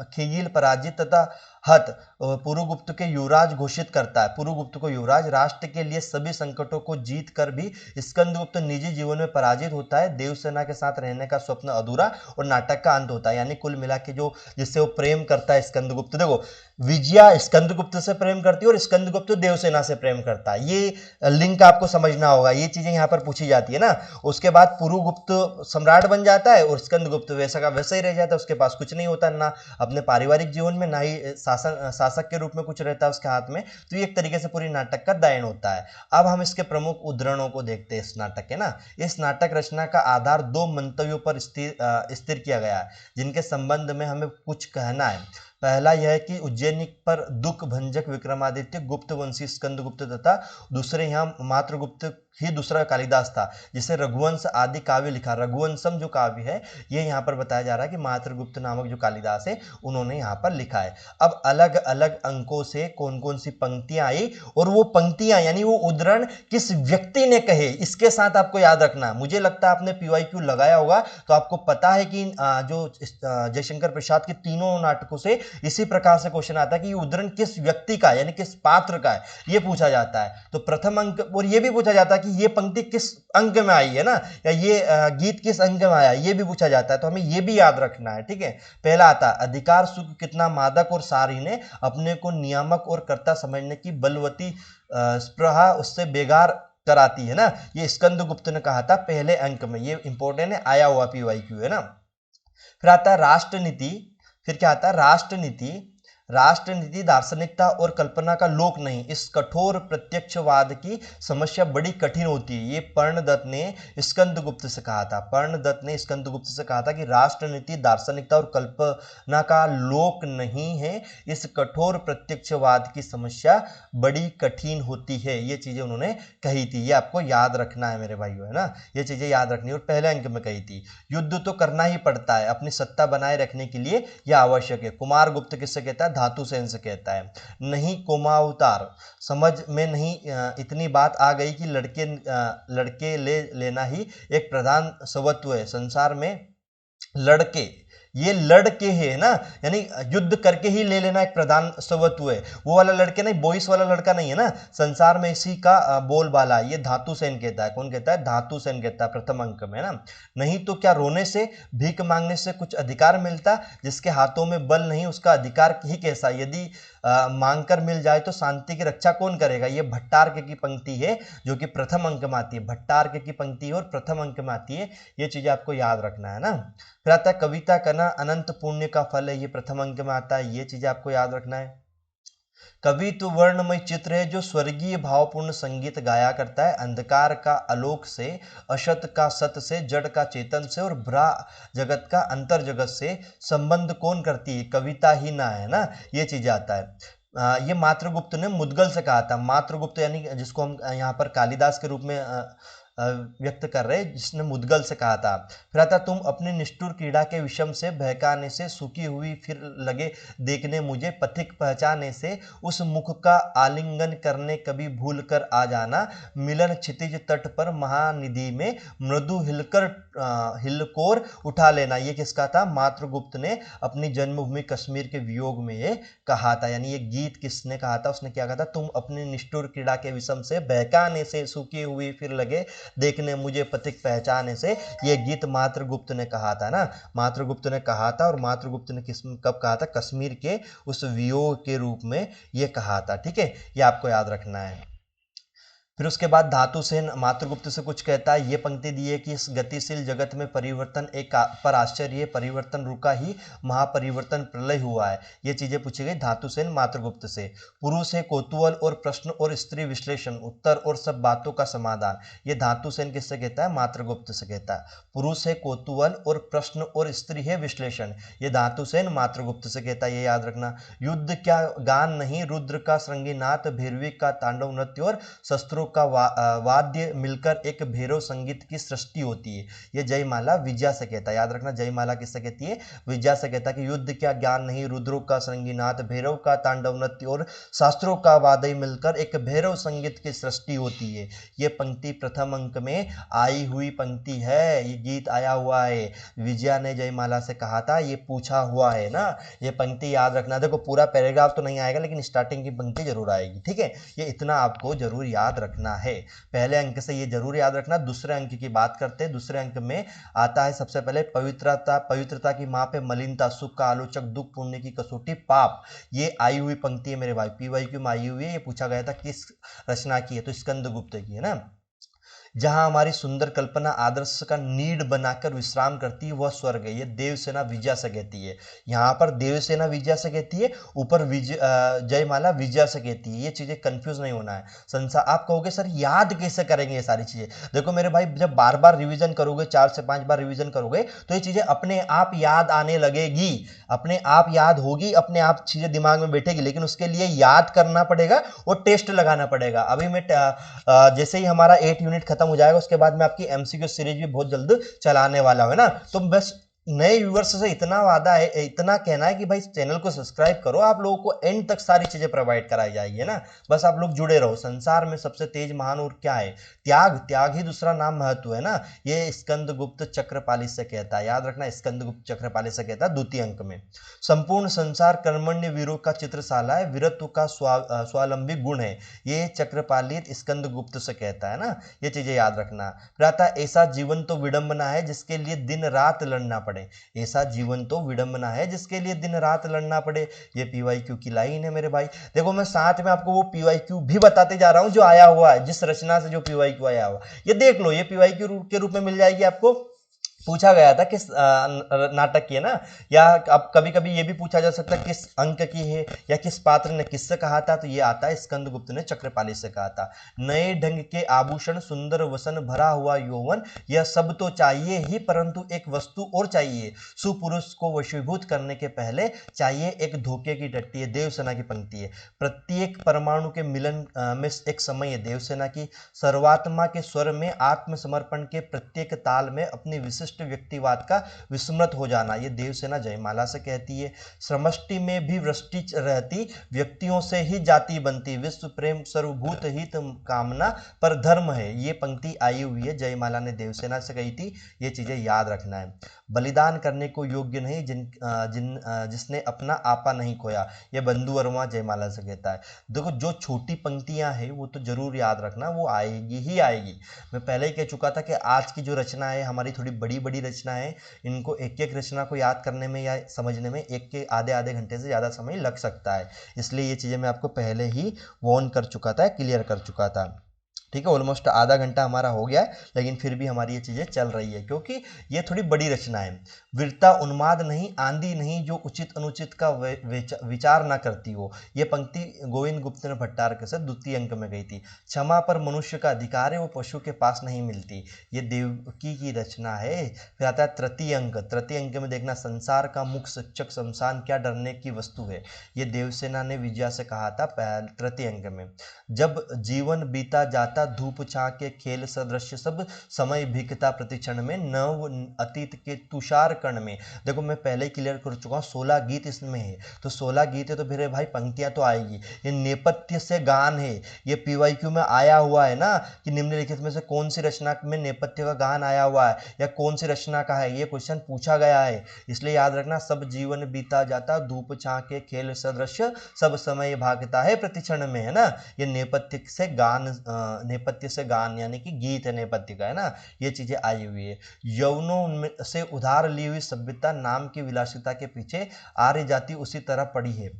खिगिल पराजित तथा हत पुरुगुप्त के युवराज घोषित करता है। पुरुगुप्त को युवराज, राष्ट्र के लिए सभी संकटों को जीत कर भी स्कंदगुप्त निजी जीवन में पराजित होता है। देवसेना के साथ रहने का स्वप्न अधूरा और नाटक का अंत होता है। यानी कुल मिला के जो जिससे वो प्रेम करता है स्कंदगुप्त, देखो विजया स्कंदगुप्त से प्रेम करती है और स्कंदगुप्त देवसेना से प्रेम करता है। ये लिंक आपको समझना होगा, ये चीजें यहाँ पर पूछी जाती है ना। उसके बाद पुरुगुप्त सम्राट बन जाता है और स्कंदगुप्त वैसा का वैसा ही रह जाता है। उसके पास कुछ नहीं होता, ना अपने पारिवारिक जीवन में, ना ही शासक के रूप में कुछ रहता है उसके हाथ में। तो ये एक तरीके से पूरी नाटक का दायन होता है। अब हम इसके प्रमुख उद्धरणों को देखते हैं इस नाटक के ना। इस नाटक रचना का आधार दो मंतव्यों पर स्थिर किया गया है, जिनके संबंध में हमें कुछ कहना है। पहला यह है कि उज्जैनी पर दुख भंजक विक्रमादित्य गुप्त वंशी स्कंदगुप्त तथा दूसरे यहाँ मात्रगुप्त ही दूसरा कालिदास था, जिसे रघुवंश आदि काव्य लिखा। रघुवंशम जो काव्य है ये यहाँ पर बताया जा रहा है कि मात्रगुप्त नामक जो कालिदास है उन्होंने यहाँ पर लिखा है। अब अलग अलग अंकों से कौन कौन सी पंक्तियां आई और वो पंक्तियां यानी वो उद्धरण किस व्यक्ति ने कहे, इसके साथ आपको याद रखना है। मुझे लगता है आपने PYQ लगाया होगा तो आपको पता है कि जो जयशंकर प्रसाद के तीनों नाटकों से इसी प्रकार से क्वेश्चन आता है कि ये उद्धरण किस व्यक्ति का यानी किस पात्र का है, ये पूछा जाता है। तो प्रथम अंक, और ये भी पूछा जाता है कि ये पंक्ति किस अंक में आई है ना, या ये गीत किस अंक में आया, ये भी पूछा जाता है। तो हमें ये भी याद रखना है, ठीक है। पहला आता है अधिकार सुख कितना मादक और सारी ने अपने को नियामक और कर्ता समझने की बलवती स्पृहा उससे बेगार कराती है ना। ये स्कंदगुप्त ने कहा था पहले अंक में, ये इंपॉर्टेंट है, आया हुआ PYQ है ना। फिर आता है राष्ट्रनीति। फिर क्या आता है राष्ट्रनीति। राष्ट्रनीति दार्शनिकता और कल्पना का लोक नहीं, इस कठोर प्रत्यक्षवाद की समस्या बड़ी कठिन होती है। ये पर्णदत्त ने स्कंदगुप्त से कहा था। पर्णदत्त ने स्कंदगुप्त से कहा था कि राष्ट्रनीति दार्शनिकता और कल्पना का लोक नहीं है, इस कठोर प्रत्यक्षवाद की समस्या बड़ी कठिन होती है। ये चीजें उन्होंने कही थी, ये आपको याद रखना है मेरे भाइयों, है ना। ये चीजें याद रखनी है। और पहले अंक में कही थी युद्ध तो करना ही पड़ता है, अपनी सत्ता बनाए रखने के लिए यह आवश्यक है। कुमारगुप्त किससे कहता है, धातु सेन से कहता है। नहीं कोमावतार समझ में नहीं इतनी बात आ गई कि लड़के ले लेना ही एक प्रधान स्वत्व है संसार में। लड़के, ये लड़के है ना, यानी युद्ध करके ही ले लेना एक प्रधान स्वत्व है। वो वाला लड़के नहीं, बोइस वाला लड़का नहीं है ना। संसार में इसी का बोलबाला, ये धातु सेन कहता है। कौन कहता है, धातु सेन कहता है प्रथम अंक में, है ना। नहीं तो क्या रोने से भीख मांगने से कुछ अधिकार मिलता, जिसके हाथों में बल नहीं उसका अधिकार ही कैसा। यदि मांग कर मिल जाए तो शांति की रक्षा कौन करेगा। ये भट्टार्क की पंक्ति है जो कि प्रथम अंक में आती है। भट्टार्क की पंक्ति और प्रथम अंक में आती है, ये चीजें आपको याद रखना है ना। फिर आता है कविता करना अनंत पुण्य का फल है, ये प्रथम अंक में आता है, ये चीजें आपको याद रखना है। कवि तो वर्णमय चित्र है जो स्वर्गीय भावपूर्ण संगीत गाया करता है। अंधकार का आलोक से, असत का सत से, जड़ का चेतन से और भ्रा जगत का अंतर जगत से संबंध कौन करती है, कविता ही ना, है ना। ये चीज आता है। ये मात्रगुप्त ने मुद्गल से कहा था। मात्रगुप्त यानी जिसको हम यहाँ पर कालिदास के रूप में व्यक्त कर रहे, जिसने मुद्गल से कहा था। फिर आता तुम अपनी निष्ठुर क्रीड़ा के विषम से बहकाने से, सूखी हुई फिर लगे देखने मुझे, पथिक पहचाने से, उस मुख का आलिंगन करने कभी भूल कर आ जाना, मिलन क्षितिज तट पर महानिधि में मृदु हिलकोर उठा लेना। ये किसका था, मात्रगुप्त ने अपनी जन्मभूमि कश्मीर के वियोग में ये कहा था। यानी ये गीत किसने कहा था, उसने क्या कहा था, तुम अपनी निष्ठुर क्रीड़ा के विषम से बहकाने से, सूखी हुई फिर लगे देखने मुझे, पथिक पहचाने से। ये गीत मात्रगुप्त ने कहा था ना, मात्रगुप्त ने कहा था। और मात्रगुप्त ने कब कहा था, कश्मीर के उस वियोग के रूप में ये कहा था, ठीक है। ये आपको याद रखना है। फिर उसके बाद धातुसेन मात्रगुप्त से कुछ कहता है, ये पंक्ति दी है कि इस गतिशील जगत में परिवर्तन एक पर आश्चर्य, परिवर्तन रुका ही महापरिवर्तन प्रलय हुआ है। ये चीजें पूछी गई धातुसेन मात्रगुप्त से। पुरुष है कौतूहल और प्रश्न और स्त्री विश्लेषण, उत्तर और सब बातों का समाधान। ये धातुसेन किससे कहता है? मात्रगुप्त से कहता है। पुरुष है कौतूहल और प्रश्न और स्त्री है विश्लेषण, ये धातुसेन मात्रगुप्त से कहता है, ये याद रखना। युद्ध क्या गान नहीं, रुद्र का श्रृंगीनाथ, भैरवी का तांडव नृत्य और शस्त्रों का वाद्य मिलकर एक भैरव संगीत की सृष्टि होती है। ये जयमाला विजया से कहता है, याद रखना। जयमाला किससे कहती है? विजया से कहता है कि युद्ध क्या ज्ञान नहीं, रुद्रों का श्रृंगीनाथ, भैरव का तांडव नृत्य और शास्त्रों का वाद्य मिलकर एक भैरव संगीत की सृष्टि होती है। ये पंक्ति प्रथम अंक में आई हुई पंक्ति है, ये गीत आया हुआ है, विजया ने जयमाला से कहा था, ये पूछा हुआ है ना। ये पंक्ति याद रखना। देखो पूरा पैराग्राफ तो नहीं आएगा लेकिन स्टार्टिंग की पंक्ति जरूर आएगी, ठीक है। ये इतना आपको जरूर याद रखना है, पहले अंक से ये जरूर याद रखना। दूसरे अंक की बात करते हैं। दूसरे अंक में आता है सबसे पहले पवित्रता, पवित्रता की माँ पे मलिनता, सुख का आलोचक, दुख पुण्य की कसौटी, पाप। ये आई हुई पंक्ति है मेरे भाई, PYQ में आई हुई है। ये पूछा गया था किस रचना की है, तो स्कंदगुप्त की है ना। जहां हमारी सुंदर कल्पना आदर्श का नीड बनाकर विश्राम करती है वह स्वर्ग है, ये देवसेना विजया से कहती है। यहाँ पर देवसेना विजया से कहती है, ऊपर जयमाला विजया से कहती है। ये चीजें कंफ्यूज नहीं होना है। संसार आप कहोगे सर याद कैसे करेंगे ये सारी चीजें? देखो मेरे भाई, जब बार बार रिवीजन करोगे, 4 से 5 बार रिवीजन करोगे तो ये चीजें अपने आप याद आने लगेगी, अपने आप याद होगी, अपने आप चीजें दिमाग में बैठेगी। लेकिन उसके लिए याद करना पड़ेगा और टेस्ट लगाना पड़ेगा। अभी मैं जैसे ही हमारा 8 यूनिट खत्म हो जाएगा उसके बाद मैं आपकी MCQ सीरीज भी बहुत जल्द चलाने वाला हूं, है ना। तो बस नए व्यूअर्स से इतना वादा है, इतना कहना है कि भाई चैनल को सब्सक्राइब करो, आप लोगों को एंड तक सारी चीजें प्रोवाइड कराई जाएगी, है ना। बस आप लोग जुड़े रहो। संसार में सबसे तेज महान और क्या है? त्याग, त्याग ही दूसरा नाम महत्व है ना। ये स्कंदगुप्त चक्रपाली से कहता है, याद रखना। स्कंदगुप्त चक्रपाली से कहता है द्वितीय अंक में। संपूर्ण संसार कर्मण्य वीरों का चित्रशाला है, वीरत्व का स्वावलंबी गुण है, ये चक्रपाली स्कंदगुप्त से कहता है ना। ये चीजें याद रखना। फिर आता है ऐसा जीवन तो विडंबना है जिसके लिए दिन रात लड़ना पड़े। ऐसा जीवन तो विडंबना है जिसके लिए दिन रात लड़ना पड़े, ये PYQ की लाइन है मेरे भाई। देखो मैं साथ में आपको वो PYQ भी बताते जा रहा हूं जो आया हुआ है, जिस रचना से जो PYQ आया हुआ, ये देख लो। ये PYQ के रूप में मिल जाएगी आपको। पूछा गया था किस नाटक की है ना, या अब कभी कभी ये भी पूछा जा सकता है किस अंक की है या किस पात्र ने किससे कहा था, तो ये आता है स्कंदगुप्त ने चक्रपाली से कहा था। नए ढंग के आभूषण, सुंदर वसन, भरा हुआ यौवन, यह सब तो चाहिए ही, परंतु एक वस्तु और चाहिए। सुपुरुष को वशीभूत करने के पहले चाहिए एक धोखे की टट्टी। है देवसेना की पंक्ति है। प्रत्येक परमाणु के मिलन में एक समय है देवसेना की। सर्वात्मा के स्वर में आत्मसमर्पण के प्रत्येक ताल में अपनी विशिष्ट व्यक्तिवाद का विस्मृत हो जाना, ये देवसेना जयमाला से कहती है। समष्टि में भी वृष्टि रहती, व्यक्तियों से ही जाति बनती, विश्व प्रेम सर्वभूत हित कामना पर धर्म है, ये पंक्ति आई हुई है, जयमाला ने देवसेना से कही थी। ये चीजें याद रखना है। बलिदान करने को योग्य नहीं जिसने अपना आपा नहीं खोया, ये बंधु वर्मा जयमाला से कहता है। देखो जो छोटी पंक्तियां हैं वो तो जरूर याद रखना, वो आएगी ही आएगी। मैं पहले ही कह चुका था कि आज की जो रचना है हमारी थोड़ी बड़ी बड़ी रचना है, इनको एक एक रचना को याद करने में या समझने में एक के आधे आधे घंटे से ज़्यादा समय लग सकता है। इसलिए ये चीज़ें मैं आपको पहले ही वॉर्न कर चुका था, क्लियर कर चुका था। ठीक है, ऑलमोस्ट आधा घंटा हमारा हो गया है लेकिन फिर भी हमारी ये चीज़ें चल रही है क्योंकि ये थोड़ी बड़ी रचना है। वीरता उन्माद नहीं, आंधी नहीं जो उचित अनुचित का विचार ना करती हो, ये पंक्ति गोविंद गुप्त ने भट्टारक से द्वितीय अंक में गई थी। क्षमा पर मनुष्य का अधिकार है, वो पशु के पास नहीं मिलती, ये देवकी की रचना है। फिर आता है तृतीय अंक। तृतीय अंक में देखना, संसार का मुख शिक्षक शमशान क्या डरने की वस्तु है, ये देवसेना ने विजया से कहा था तृतीय अंक में। जब जीवन बीता जाता धूप छां के खेल सदृश्य, सब समय भीगता प्रतिक्षण में, नव अतीत के तुषार कण में। देखो मैं पहले ही क्लियर कर चुका हूँ 16 गीत इसमें है, तो 16 गीत है तो फिर भाई पंक्तियां तो आएगी। ये नेपथ्य से गान है, ये PYQ में आया हुआ है ना कि निम्नलिखित में से कौन सी रचना में नेपथ्य का गान आया हुआ है या कौन सी रचना का है, ये क्वेश्चन पूछा गया है। इसलिए याद रखना, सब जीवन बीता जाता धूप छां के खेल सदृश्य, सब समय भागता है प्रतिक्षण में, है ना। ये नेपथ्य से गान यानी कि गीत है नेपथ्य का, है ना। ये चीजें आई हुई है। यौवनों से उधार ली हुई सभ्यता नाम की विलासिता के पीछे आर्य जाति उसी तरह पड़ी है।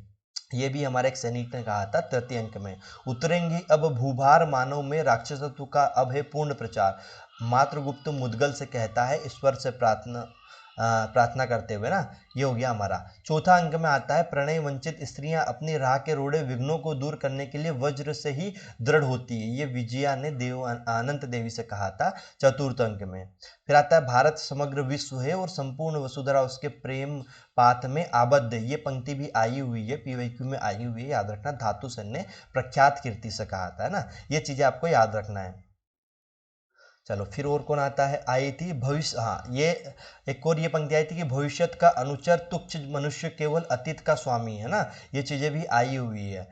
ये भी हमारे एक सैनिक ने कहा था तृतीय अंक में। उतरेंगे अब भूभार मानव में, राक्षसत्व का अब है पूर्ण प्रचार। मातृगुप्त मुद्गल से कहता है ईश्वर से प्रार्थना करते हुए ना। ये हो गया हमारा। चौथा अंक में आता है प्रणय वंचित स्त्रियां अपनी राह के रोड़े विघ्नों को दूर करने के लिए वज्र से ही दृढ़ होती है। ये विजया ने अनंत देवी से कहा था चतुर्थ अंक में। फिर आता है भारत समग्र विश्व है और संपूर्ण वसुधरा उसके प्रेम पात में आबद्ध है। ये पंक्ति भी आई हुई है, पीवाईक्यू में आई हुई है, याद रखना। धातु सेन ने प्रख्यात कीर्ति से कहा था, है ना। ये चीजें आपको याद रखना है। चलो फिर और कौन आता है, आई थी भविष्य, हाँ ये एक और ये पंक्ति आई थी कि भविष्यत का अनुचर तुच्छ मनुष्य केवल अतीत का स्वामी, है ना। ये चीजें भी आई हुई है।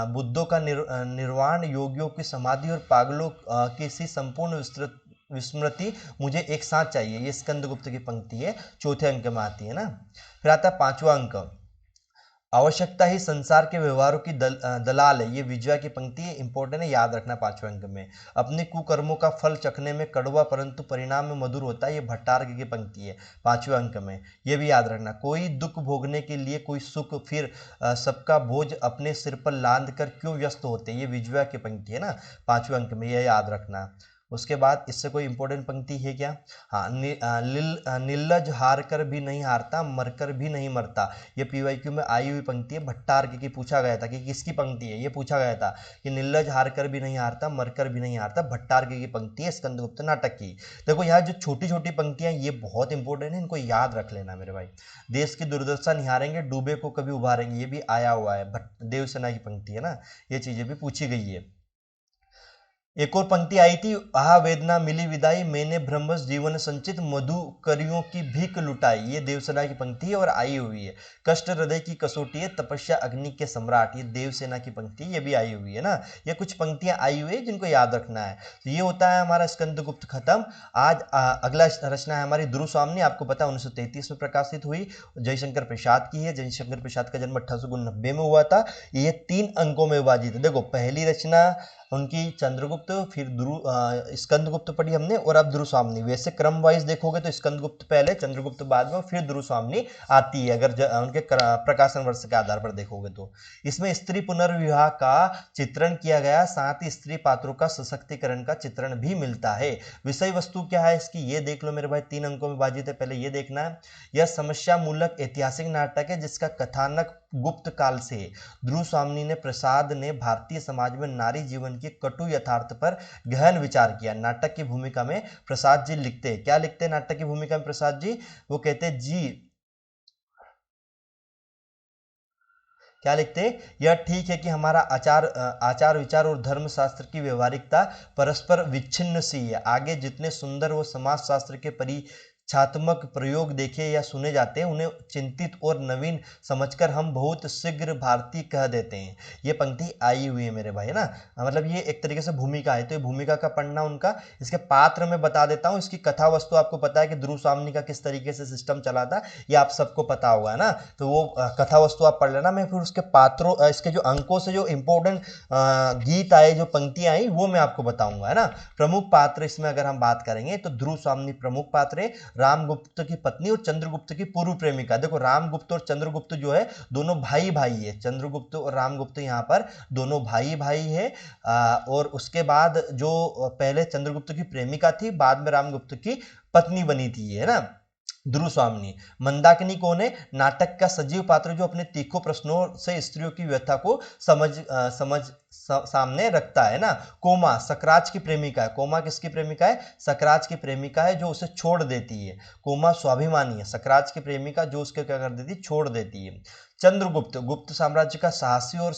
बुद्धों का निर्वाण, योगियों की समाधि और पागलों की सी संपूर्ण विस्मृति मुझे एक साथ चाहिए। ये स्कंदगुप्त की पंक्ति है, चौथे अंक में आती है ना। फिर आता है पांचवा अंक, आवश्यकता ही संसार के व्यवहारों की दलाल है। ये विजया की पंक्ति है, इंपॉर्टेंट है, याद रखना पांचवें अंक में। अपने कुकर्मों का फल चखने में कड़वा परंतु परिणाम में मधुर होता है। ये भट्टारक की पंक्ति है पांचवें अंक में। ये भी याद रखना। कोई दुख भोगने के लिए कोई सुख, फिर सबका बोझ अपने सिर पर लाद कर क्यों व्यस्त होते। ये विजया की पंक्ति है ना, पांचवें अंक में, ये याद रखना। उसके बाद इससे कोई इंपॉर्टेंट पंक्ति है क्या, हाँ, निर्लज हार कर भी नहीं हारता, मरकर भी नहीं मरता। ये पीवाईक्यू में आई हुई पंक्ति है, भट्टारक की। पूछा गया था कि किसकी पंक्ति है, ये पूछा गया था कि निर्लज हार कर भी नहीं हारता, मरकर भी नहीं हारता, भट्टारक की पंक्ति है स्कंदगुप्त नाटक की। देखो यहाँ जो छोटी छोटी पंक्तियां ये बहुत इंपॉर्टेंट है, इनको याद रख लेना मेरे भाई। देश की दुर्दशा निहारेंगे, डूबे को कभी उभारेंगे, ये भी आया हुआ है, देवसेना की पंक्ति है ना। ये चीजें भी पूछी गई है। एक और पंक्ति आई थी, आहा वेदना मिली विदाई, मैंने ब्रह्मस जीवन संचित, मधु करियों की भीख लुटाई। ये देवसेना की पंक्ति है और आई हुई है। कष्ट हृदय की कसौटी है, तपस्या अग्नि के सम्राट, ये देवसेना की पंक्ति, ये भी आई हुई है ना। ये कुछ पंक्तियां आई हुई है जिनको याद रखना है। तो ये होता है हमारा स्कंदगुप्त खत्म। आज अगला रचना है हमारी ध्रुवस्वामिनी। आपको पता है 1933 में प्रकाशित हुई, जयशंकर प्रसाद की है। जयशंकर प्रसाद का जन्म 1890 में हुआ था। ये 3 अंकों में विभाजित है। देखो पहली रचना उनकी चंद्रगुप्त, फिर स्कंदगुप्त पढ़ी हमने, और अब ध्रुवस्वामिनी। वैसे क्रम वाइज देखोगे तो स्कंदगुप्त पहले, चंद्रगुप्त बाद में, फिर ध्रुवस्वामिनी आती है, अगर उनके प्रकाशन वर्ष के आधार पर देखोगे तो। इसमें स्त्री पुनर्विवाह का चित्रण किया गया, साथ ही स्त्री पात्रों का सशक्तिकरण का चित्रण भी मिलता है। विषय वस्तु क्या है इसकी, ये देख लो मेरे भाई। 3 अंकों में विभाजित है, पहले ये देखना है। यह समस्या मूलक ऐतिहासिक नाटक है जिसका कथानक गुप्त काल से है। ध्रुवस्वामिनी ने प्रसाद ने भारतीय समाज में नारी जीवन के कटु यथार्थ पर गहन विचार किया। नाटक की भूमिका में प्रसाद जी लिखते हैं, क्या लिखते हैं नाटक की भूमिका में प्रसाद जी, वो कहते हैं जी, क्या लिखते हैं, यह ठीक है कि हमारा आचार विचार और धर्मशास्त्र की व्यवहारिकता परस्पर विच्छिन्न सी है। आगे जितने सुंदर वो समाजशास्त्र के परिच्छात्मक प्रयोग देखे या सुने जाते हैं उन्हें चिंतित और नवीन समझकर हम बहुत शीघ्र भारतीय कह देते हैं। ये पंक्ति आई हुई है मेरे भाई, है ना। मतलब ये एक तरीके से भूमिका है, तो ये भूमिका का पढ़ना उनका। इसके पात्र में बता देता हूँ। इसकी कथा वस्तु आपको पता है कि ध्रुवस्वामिनी का किस तरीके से सिस्टम चला था, ये आप सबको पता होगा, है ना। तो वो कथा वस्तु आप पढ़ लेना। मैं फिर उसके पात्रों, इसके जो अंकों से जो इंपॉर्टेंट गीत आए, जो पंक्तियां आई, वो मैं आपको बताऊंगा, है ना। प्रमुख पात्र इसमें अगर हम बात करेंगे तो ध्रुवस्वामिनी प्रमुख पात्र है, रामगुप्त की पत्नी और चंद्रगुप्त की पूर्व प्रेमिका। देखो रामगुप्त और चंद्रगुप्त जो है दोनों भाई भाई है। चंद्रगुप्त और रामगुप्त यहाँ पर दोनों भाई भाई है। और उसके बाद जो पहले चंद्रगुप्त की प्रेमिका थी, बाद में रामगुप्त की पत्नी बनी थी, है ना, ध्रुवस्वामिनी। मंदाकिनी कौन है, नाटक का सजीव पात्र जो अपने तीखों प्रश्नों से स्त्रियों की व्यथा को सामने रखता है ना। कोमा सकराज की प्रेमिका है। कोमा किसकी प्रेमिका है, सकराज की प्रेमिका है जो उसे छोड़ देती है। कोमा स्वाभिमानी है, सकराज की प्रेमिका जो उसके क्या कर देती है, छोड़ देती है। चंद्रगुप्त गुप्त साम्राज्य का साहसी और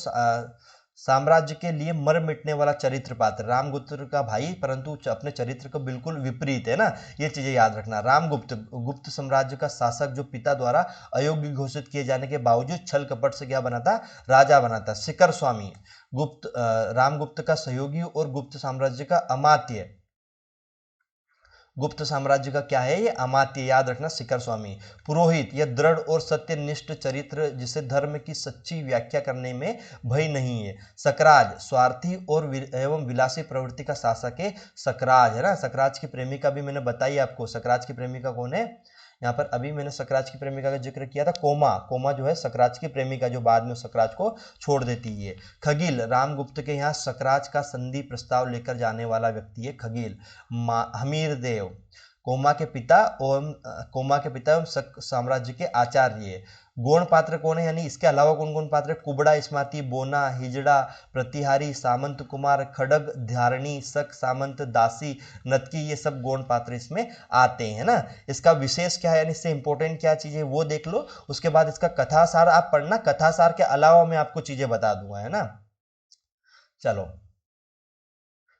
साम्राज्य के लिए मर मिटने वाला चरित्र पात्र। रामगुप्त का भाई परंतु अपने चरित्र को बिल्कुल विपरीत, है ना। ये चीजें याद रखना। रामगुप्त गुप्त साम्राज्य का शासक जो पिता द्वारा अयोग्य घोषित किए जाने के बावजूद छल कपट से क्या बना था, राजा बना था। शिखर स्वामी रामगुप्त का सहयोगी और गुप्त साम्राज्य का अमात्य। गुप्त साम्राज्य का क्या है, ये अमात्य, याद रखना, शिखर स्वामी। पुरोहित, यह दृढ़ और सत्यनिष्ठ चरित्र जिसे धर्म की सच्ची व्याख्या करने में भय नहीं है। सकराज स्वार्थी और एवं विलासी प्रवृत्ति का शासक है। सकराज, है ना। सकराज की प्रेमिका भी मैंने बताई आपको। सकराज की प्रेमिका कौन है, यहाँ पर अभी मैंने सकराज की प्रेमिका का जिक्र किया था, कोमा, कोमा जो है सकराज की प्रेमिका जो बाद में सकराज को छोड़ देती है। खगील, रामगुप्त के यहाँ सकराज का संधि प्रस्ताव लेकर जाने वाला व्यक्ति है खगील। हमीरदेव, कोमा के पिता एवं शक साम्राज्य के आचार्य। गौण पात्र कौन है, यानी इसके अलावा कौन कौन पात्र है, कुबड़ा, इस्माती, बोना, हिजड़ा, प्रतिहारी, सामंत कुमार, खड़ग, धारणी, शक, सामंत, दासी, नतकी, ये सब गौण पात्र इसमें आते हैं ना। इसका विशेष क्या है, यानी इससे इंपॉर्टेंट क्या चीज है वो देख लो। उसके बाद इसका कथासार आप पढ़ना, कथासार के अलावा मैं आपको चीजें बता दूंगा, है ना। चलो,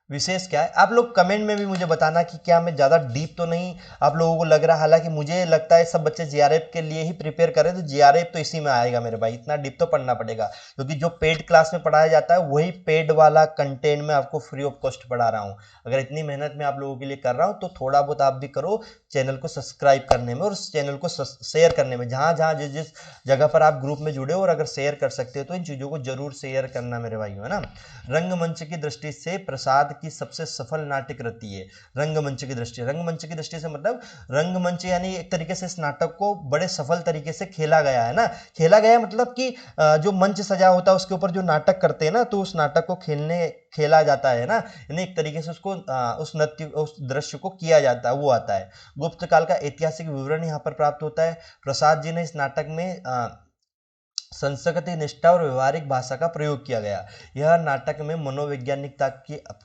विशेष क्या है, आप लोग कमेंट में भी मुझे बताना कि क्या मैं ज़्यादा डीप तो नहीं आप लोगों को लग रहा है। हालांकि मुझे लगता है सब बच्चे जीआरएफ के लिए ही प्रिपेयर करें, तो जीआरएफ तो इसी में आएगा मेरे भाई, इतना डीप तो पढ़ना पड़ेगा, क्योंकि जो पेड क्लास में पढ़ाया जाता है वही पेड वाला कंटेंट में आपको फ्री ऑफ कॉस्ट पढ़ा रहा हूँ। अगर इतनी मेहनत मैं आप लोगों के लिए कर रहा हूँ तो थोड़ा बहुत आप भी करो, चैनल को सब्सक्राइब करने में और उस चैनल को शेयर करने में, जहाँ जहाँ जिस जिस जगह पर आप ग्रुप में जुड़े हो और अगर शेयर कर सकते हो तो इन चीज़ों को जरूर शेयर करना मेरे भाई, है ना। रंगमंच की दृष्टि से प्रसाद की सबसे सफल नाटक रही है। रंगमंच की दृष्टि से मतलब रंगमंच यानी एक तरीके से इस नाटक को बड़े सफल तरीके से खेला गया है ना। खेला गया मतलब कि जो मंच सजा होता है उसके ऊपर जो नाटक करते हैं ना, तो उस नाटक को खेला जाता है ना, यानी एक तरीके से उसको उस नृत्य उस दृश्य को किया जाता है, वो आता है। गुप्त काल का ऐतिहासिक विवरण यहाँ पर प्राप्त होता है। प्रसाद जी ने इस नाटक में संस्कृति निष्ठा और व्यवहारिक भाषा का प्रयोग किया गया। यह नाटक में मनोवैज्ञानिकता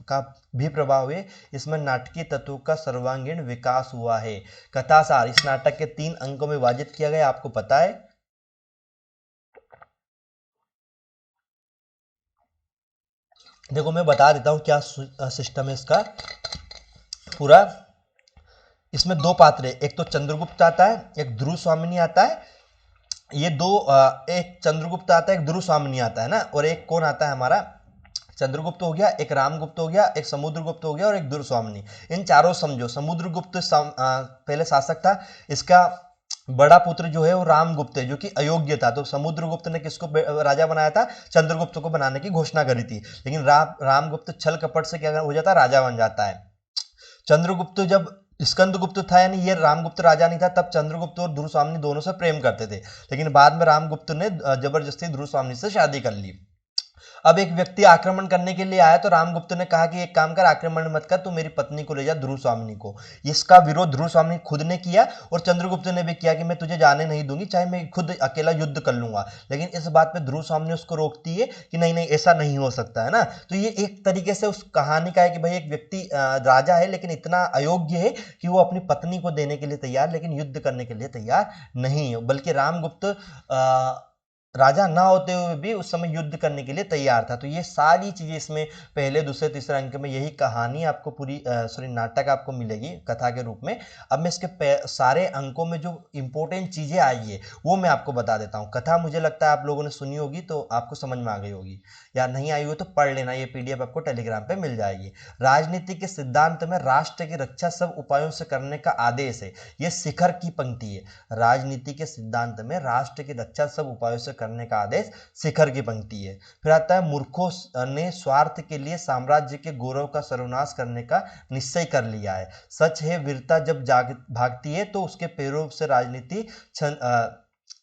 का भी प्रभाव है। इसमें नाटकीय तत्वों का सर्वांगीण विकास हुआ है। कथासार इस नाटक के 3 अंकों में विभाजित किया गया, आपको पता है। देखो मैं बता देता हूँ क्या सिस्टम है इसका पूरा। इसमें 2 पात्र है, एक तो चंद्रगुप्त आता है, एक ध्रुव स्वामिनी आता है। ये दो एक चंद्रगुप्त आता है, एक ध्रुव स्वामिनी आता है ना, और एक कौन आता है हमारा, चंद्रगुप्त हो गया, एक रामगुप्त हो गया, एक समुद्रगुप्त हो गया और एक दुर्स्वामिनी। इन चारों समझो। समुद्रगुप्त पहले शासक था, इसका बड़ा पुत्र जो है वो रामगुप्त है जो कि अयोग्य था, तो समुद्रगुप्त ने किसको राजा बनाया था, चंद्रगुप्त को बनाने की घोषणा करी थी। लेकिन रामगुप्त छल कपट से क्या हो जाता है, राजा बन जाता है। चंद्रगुप्त जब स्कंदगुप्त था, यानी ये रामगुप्त राजा नहीं था, तब चंद्रगुप्त और ध्रुव स्वामिनी दोनों से प्रेम करते थे, लेकिन बाद में रामगुप्त ने जबरदस्ती ध्रुव स्वामिनी से शादी कर ली। अब एक व्यक्ति आक्रमण करने के लिए आया, तो रामगुप्त ने कहा कि एक काम कर, आक्रमण मत कर, तू मेरी पत्नी को ले जा, ध्रुव स्वामिनी को। इसका विरोध ध्रुव स्वामिनी खुद ने किया और चंद्रगुप्त ने भी किया कि मैं तुझे जाने नहीं दूंगी, चाहे मैं खुद अकेला युद्ध कर लूंगा। लेकिन इस बात पे ध्रुव स्वामिनी उसको रोकती है कि नहीं नहीं ऐसा नहीं हो सकता, है ना। तो ये एक तरीके से उस कहानी का है कि भाई एक व्यक्ति राजा है लेकिन इतना अयोग्य है कि वो अपनी पत्नी को देने के लिए तैयार, लेकिन युद्ध करने के लिए तैयार नहीं है। बल्कि रामगुप्त राजा ना होते हुए भी उस समय युद्ध करने के लिए तैयार था। तो ये सारी चीजें इसमें पहले दूसरे तीसरे अंक में यही कहानी आपको पूरी सॉरी नाटक आपको मिलेगी कथा के रूप में। अब मैं इसके सारे अंकों में जो इंपॉर्टेंट चीजें आई है वो मैं आपको बता देता हूँ। कथा मुझे लगता है आप लोगों ने सुनी होगी तो आपको समझ में आ गई होगी, या नहीं आई हो तो पढ़ लेना, ये पीडीएफ आपको टेलीग्राम पे मिल जाएगी। राजनीति के सिद्धांत में राष्ट्र की रक्षा सब उपायों से करने का आदेश है, ये शिखर की पंक्ति है। राजनीति के सिद्धांत में राष्ट्र की रक्षा सब उपायों से करने का आदेश शिखर की पंक्ति है। फिर आता है मूर्खों ने स्वार्थ के लिए साम्राज्य के गौरव का सर्वनाश करने का निश्चय कर लिया है। सच है वीरता जब भागती है तो उसके पैरों से राजनीति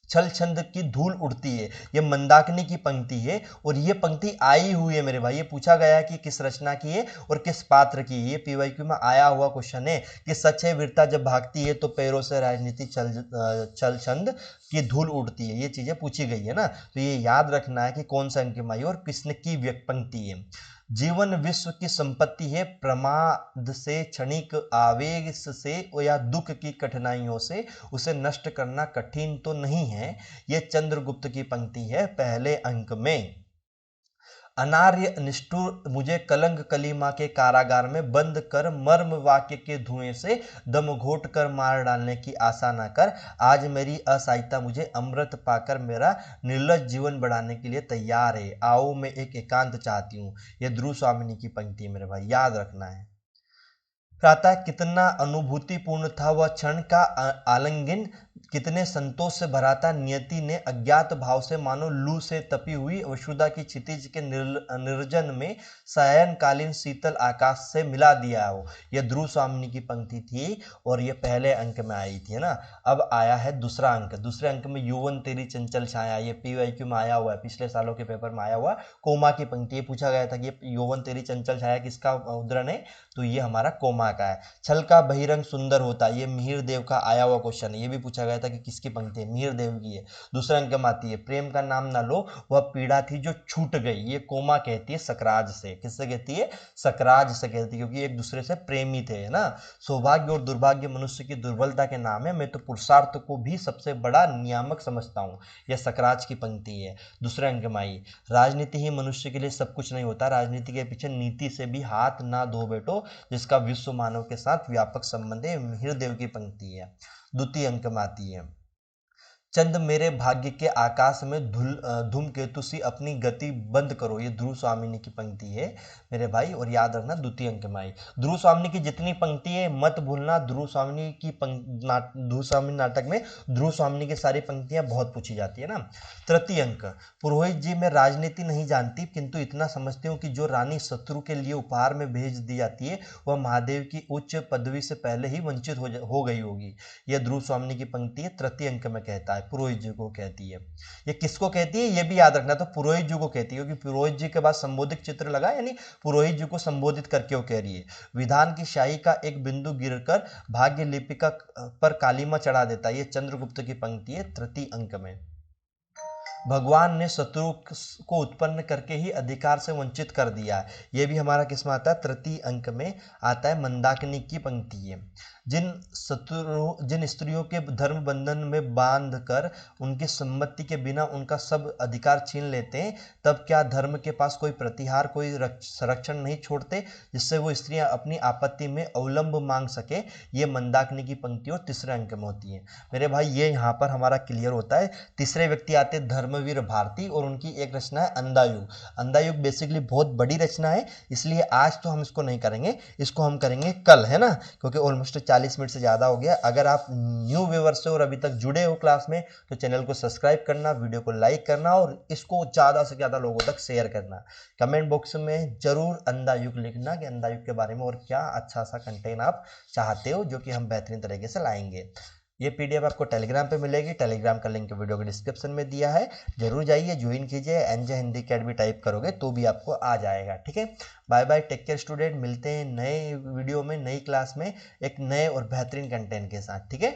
छल छंद की धूल उड़ती है। ये मंदाकिनी की पंक्ति है और ये पंक्ति आई हुई है मेरे भाई। ये पूछा गया है कि किस रचना की है और किस पात्र की है। ये पीवाईक्यू में आया हुआ क्वेश्चन है कि सच है वीरता जब भागती है तो पैरों से राजनीति छल छंद की धूल उड़ती है। ये चीजें पूछी गई है ना, तो ये याद रखना है कि कौन सा अंक में आई और किसने की पंक्ति है। जीवन विश्व की संपत्ति है, प्रमाद से क्षणिक आवेग से या दुख की कठिनाइयों से उसे नष्ट करना कठिन तो नहीं है। यह चंद्रगुप्त की पंक्ति है पहले अंक में। अनार्य निष्ठुर मुझे कलंक कलीमा के कारागार में बंद कर मर्म वाक्य के धुएं से दम घोट कर मार डालने की आशा न कर। आज मेरी असहायता मुझे अमृत पाकर मेरा निर्लज जीवन बढ़ाने के लिए तैयार है। आओ मैं एक एकांत चाहती हूँ। यह ध्रुव स्वामिनी की पंक्ति है मेरे भाई, याद रखना है। प्रातः कितना अनुभूतिपूर्ण था वह क्षण का आलिंगन कितने संतोष से भरा था, नियति ने अज्ञात भाव से मानो लू से तपी हुई वसुधा की क्षितिज के निर्जन में सायंकालीन शीतल आकाश से मिला दिया हो। यह ध्रुव स्वामिनी की पंक्ति थी और ये पहले अंक में आई थी, है ना। अब आया है दूसरा अंक। दूसरे अंक में यौवन तेरी चंचल छाया, ये PYQ में आया हुआ है, पिछले सालों के पेपर में आया हुआ कोमा की पंक्ति। ये पूछा गया था कि ये यौवन तेरी चंचल छाया किसका उद्धरण है, तो ये हमारा कोमा का है। छल का बहिरंग सुंदर होता, ये मिहिर देव का आया हुआ क्वेश्चन है। ये भी पूछा गया था कि किसकी पंक्ति है, मिहिर देव की है। दूसरे अंक में आती है प्रेम का नाम ना लो वह पीड़ा थी जो छूट गई, ये कोमा कहती है सकराज से। किससे कहती है, सकराज से कहती है, क्योंकि एक दूसरे से प्रेमी थे, है ना। सौभाग्य और दुर्भाग्य मनुष्य की दुर्बलता के नाम है, मैं तो पुरुषार्थ को भी सबसे बड़ा नियामक समझता हूँ, यह सकराज की पंक्ति है। दूसरे अंक में आई राजनीति ही मनुष्य के लिए सब कुछ नहीं होता, राजनीति के पीछे नीति से भी हाथ ना धो बेटो, जिसका विश्व मानव के साथ व्यापक संबंध है, मिहिर देव की पंक्ति है। द्वितीय अंक में आती है चंद मेरे भाग्य के आकाश में धूमकेतु सी अपनी गति बंद करो, ये ध्रुव स्वामिनी की पंक्ति है मेरे भाई, और याद रखना द्वितीय अंक में आई। ध्रुव स्वामिनी की जितनी पंक्ति है मत भूलना, ध्रुव स्वामिनी की ध्रुव स्वामिनी नाटक में ध्रुव स्वामिनी की सारी पंक्तियां बहुत पूछी जाती है ना। तृतीय अंक पुरोहित जी, मैं राजनीति नहीं जानती किंतु इतना समझती हूँ कि जो रानी शत्रु के लिए उपहार में भेज दी जाती है वह महादेव की उच्च पदवी से पहले ही वंचित हो गई होगी, यह ध्रुव स्वामिनी की पंक्ति है, तृतीय अंक में कहता है, पुरोहित जी को कहती है। ये किसको कहती है ये भी याद रखना, तो पुरोहित जी को कहती है, क्योंकि पुरोहित जी के बाद संबोधित चित्र लगा, यानी पुरोहित जी को संबोधित करके वो कह रही है। विधान की शाही का एक बिंदु गिरकर भाग्य लिपिका पर कालीमा चढ़ा देता है, ये चंद्रगुप्त की पंक्ति है, तृतीय अंक में। भगवान ने शत्रु को उत्पन्न करके ही अधिकार से वंचित कर दिया है, ये भी हमारा किसमें आता है, तृतीय अंक में आता है, मंदाकिनी की पंक्ति है। जिन स्त्रियों के धर्म बंधन में बांध कर उनकी सम्मति के बिना उनका सब अधिकार छीन लेते हैं, तब क्या धर्म के पास कोई प्रतिहार, कोई संरक्षण नहीं छोड़ते जिससे वो स्त्रियां अपनी आपत्ति में अवलंब मांग सके, ये मंदाकिनी की पंक्ति और तीसरे अंक में होती है मेरे भाई। ये यहाँ पर हमारा क्लियर होता है। तीसरे व्यक्ति आते धर्मवीर भारती और उनकी एक रचना है अंधायुग। अंधायुग बेसिकली बहुत बड़ी रचना है, इसलिए आज तो हम इसको नहीं करेंगे, इसको हम करेंगे कल, है ना, क्योंकि ऑलमोस्ट 40 मिनट से ज़्यादा हो गया। अगर आप न्यू व्यूअर्स से और अभी तक जुड़े हो क्लास में तो चैनल को सब्सक्राइब करना, वीडियो को लाइक करना और इसको ज़्यादा से ज़्यादा लोगों तक शेयर करना। कमेंट बॉक्स में जरूर अंधायुग लिखना कि अंधायुग के बारे में और क्या अच्छा सा कंटेंट आप चाहते हो जो कि हम बेहतरीन तरीके से लाएंगे। ये PDF आपको टेलीग्राम पे मिलेगी, टेलीग्राम का लिंक वीडियो के डिस्क्रिप्शन में दिया है, जरूर जाइए ज्वाइन कीजिए। एनजे हिंदी अकेडमी टाइप करोगे तो भी आपको आ जाएगा, ठीक है। Bye bye, take care student, मिलते हैं नए वीडियो में, नई क्लास में, एक नए और बेहतरीन कंटेंट के साथ, ठीक है।